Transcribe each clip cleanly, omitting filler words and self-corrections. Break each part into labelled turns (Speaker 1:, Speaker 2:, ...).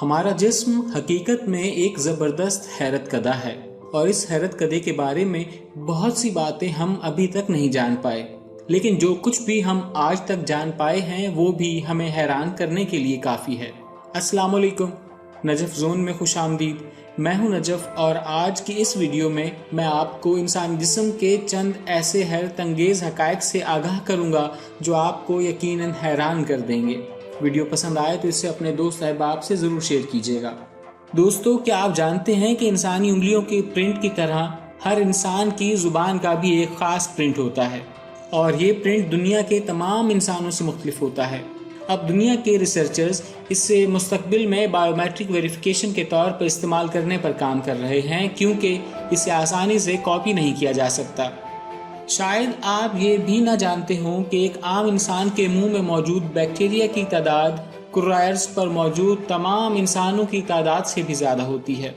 Speaker 1: ہمارا جسم حقیقت میں ایک زبردست حیرت کدہ ہے اور اس حیرت کدے کے بارے میں بہت سی باتیں ہم ابھی تک نہیں جان پائے، لیکن جو کچھ بھی ہم آج تک جان پائے ہیں وہ بھی ہمیں حیران کرنے کے لیے کافی ہے۔ السلام علیکم، نجف زون میں خوش آمدید۔ میں ہوں نجف اور آج کی اس ویڈیو میں آپ کو انسانی جسم کے چند ایسے حیرت انگیز حقائق سے آگاہ کروں گا جو آپ کو یقیناً حیران کر دیں گے۔ ویڈیو پسند آئے تو اسے اپنے دوست احباب سے ضرور شیئر کیجیے گا۔ دوستو، کیا آپ جانتے ہیں کہ انسانی انگلیوں کے پرنٹ کی طرح ہر انسان کی زبان کا بھی ایک خاص پرنٹ ہوتا ہے اور یہ پرنٹ دنیا کے تمام انسانوں سے مختلف ہوتا ہے۔ اب دنیا کے ریسرچرز اس سے مستقبل میں بائیو میٹرک ویریفیکیشن کے طور پر استعمال کرنے پر کام کر رہے ہیں، کیونکہ اسے آسانی سے کاپی نہیں کیا جا سکتا۔ شاید آپ یہ بھی نہ جانتے ہوں کہ ایک عام انسان کے منہ میں موجود بیکٹیریا کی تعداد کرائرز پر موجود تمام انسانوں کی تعداد سے بھی زیادہ ہوتی ہے۔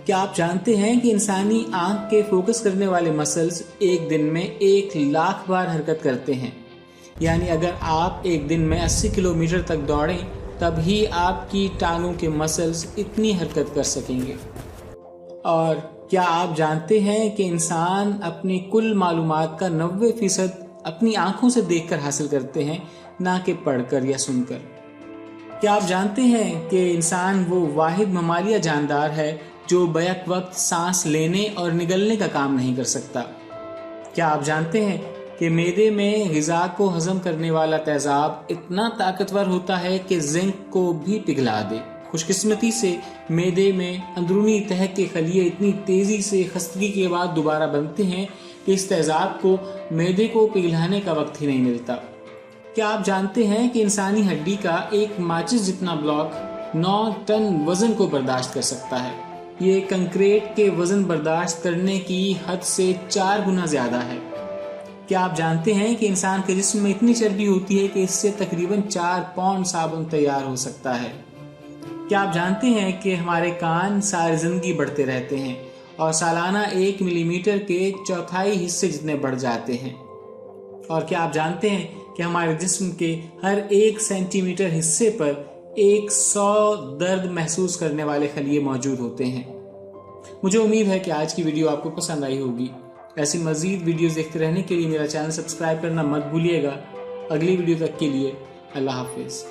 Speaker 1: کیا آپ جانتے ہیں کہ انسانی آنکھ کے فوکس کرنے والے مسلز ایک دن میں 1,00,000 بار حرکت کرتے ہیں؟ یعنی اگر آپ ایک دن میں 80 کلومیٹر تک دوڑیں تب ہی آپ کی ٹانگوں کے مسلز اتنی حرکت کر سکیں گے۔ اور کیا آپ جانتے ہیں کہ انسان اپنی کل معلومات کا 90% اپنی آنکھوں سے دیکھ کر حاصل کرتے ہیں، نہ کہ پڑھ کر یا سن کر؟ کیا آپ جانتے ہیں کہ انسان وہ واحد ممالیہ جاندار ہے جو بیک وقت سانس لینے اور نگلنے کا کام نہیں کر سکتا؟ کیا آپ جانتے ہیں کہ معدے میں غذا کو ہضم کرنے والا تیزاب اتنا طاقتور ہوتا ہے کہ زنک کو بھی پگھلا دے؟ خوش قسمتی سے معدے میں اندرونی تہہ کے خلیے اتنی تیزی سے خستگی کے بعد دوبارہ بنتے ہیں کہ اس تیزاب کو معدے کو پگھلانے کا وقت ہی نہیں ملتا۔ کیا آپ جانتے ہیں کہ انسانی ہڈی کا ایک ماچس جتنا بلاک 9 ٹن وزن کو برداشت کر سکتا ہے؟ یہ کنکریٹ کے وزن برداشت کرنے کی حد سے 4 گنا زیادہ ہے۔ کیا آپ جانتے ہیں کہ انسان کے جسم میں اتنی چربی ہوتی ہے کہ اس سے تقریباً 4 پاؤنڈ صابن تیار ہو سکتا ہے؟ کیا آپ جانتے ہیں کہ ہمارے کان ساری زندگی بڑھتے رہتے ہیں اور سالانہ 1 ملی میٹر کے 1/4 حصے جتنے بڑھ جاتے ہیں؟ اور کیا آپ جانتے ہیں کہ ہمارے جسم کے ہر 1 سینٹی میٹر حصے پر 100 درد محسوس کرنے والے خلیے موجود ہوتے ہیں؟ مجھے امید ہے کہ آج کی ویڈیو آپ کو پسند آئی ہوگی۔ ایسی مزید ویڈیوز دیکھتے رہنے کے لیے میرا چینل سبسکرائب کرنا مت بھولیے گا۔ اگلی ویڈیو تک کے لیے اللہ حافظ۔